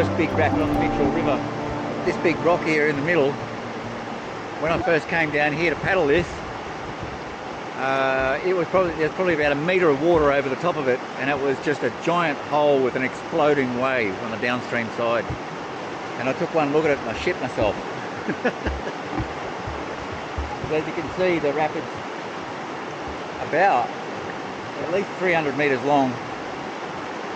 first big rapid on the Mitchell River. This big rock here in the middle, when I first came down here to paddle this, there's probably about a metre of water over the top of it, and it was just a giant hole with an exploding wave on the downstream side. And I took one look at it and I shit myself. As you can see, the rapids about at least 300 metres long.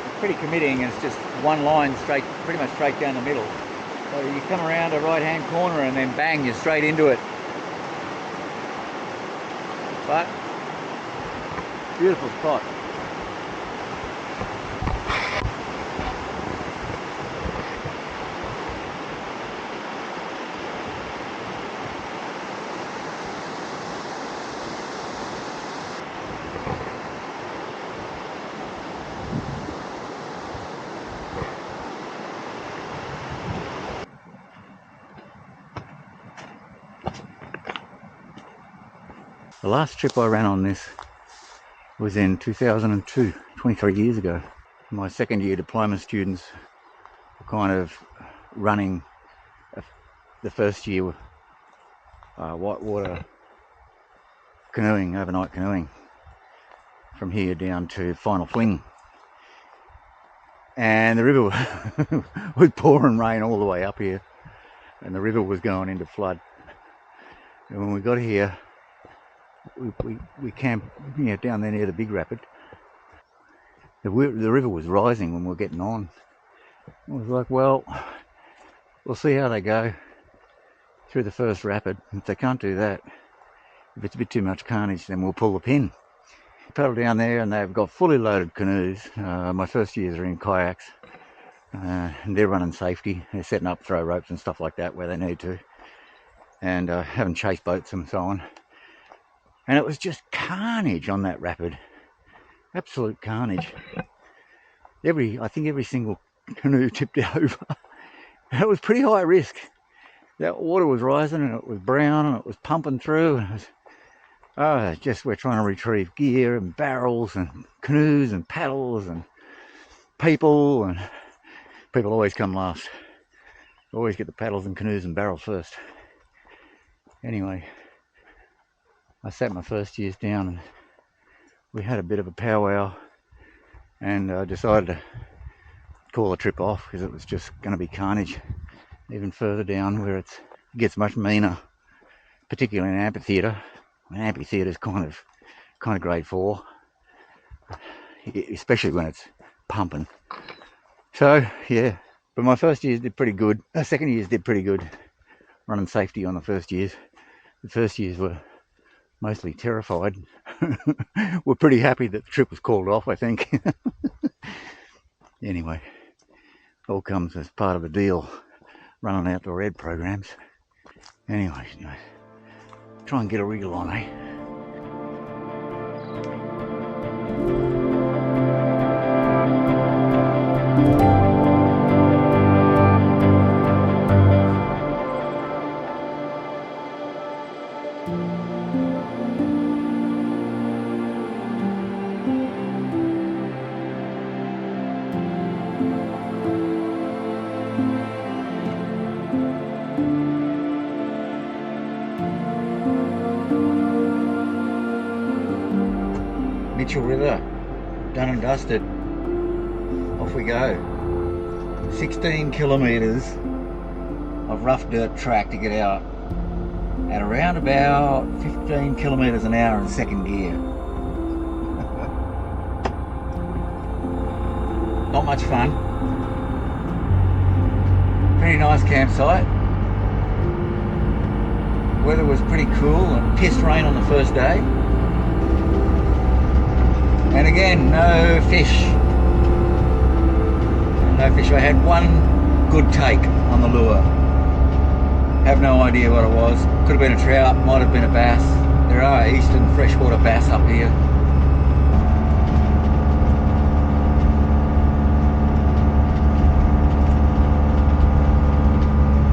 It's pretty committing, and it's just one line straight, pretty much straight down the middle. So you come around a right hand corner and then bang, you're straight into it. But beautiful spot. The last trip I ran on this was in 2002, 23 years ago. My second year diploma students were kind of running the first year whitewater canoeing, overnight canoeing, from here down to Final Fling. And the river was pouring rain all the way up here, and the river was going into flood. And when we got here, we camped down there near the big rapid. The river was rising when we were getting on. I was like, well, we'll see how they go through the first rapid. If they can't do that, if it's a bit too much carnage, then we'll pull the pin. Paddle down there, and they've got fully loaded canoes. My first years are in kayaks, and they're running safety. They're setting up throw ropes and stuff like that where they need to, and having chase boats and so on. And it was just carnage on that rapid. Absolute carnage. I think every single canoe tipped over. And it was pretty high risk. That water was rising, and it was brown, and it was pumping through. And it was, we're trying to retrieve gear and barrels and canoes and paddles and people always come last. Always get the paddles and canoes and barrels first. Anyway, I sat my first years down, and we had a bit of a powwow, and I decided to call the trip off because it was just going to be carnage even further down where it gets much meaner, particularly in amphitheatre. An amphitheatre is kind of grade 4, especially when it's pumping. So yeah, but my first years did pretty good. Second years did pretty good, running safety on the first years. The first years were mostly terrified. We're pretty happy that the trip was called off, I think. Anyway, all comes as part of the deal, running outdoor ed programs. Anyway, try and get a reel on, eh? Mitchell River, done and dusted. Off we go. 16 kilometres of rough dirt track to get out at around about 15 kilometres an hour in second gear. Not much fun. Pretty nice campsite. Weather was pretty cool, and pissed rain on the first day. And again, no fish. No fish. I had one good take on the lure. Have no idea what it was. Could have been a trout, might have been a bass. There are eastern freshwater bass up here.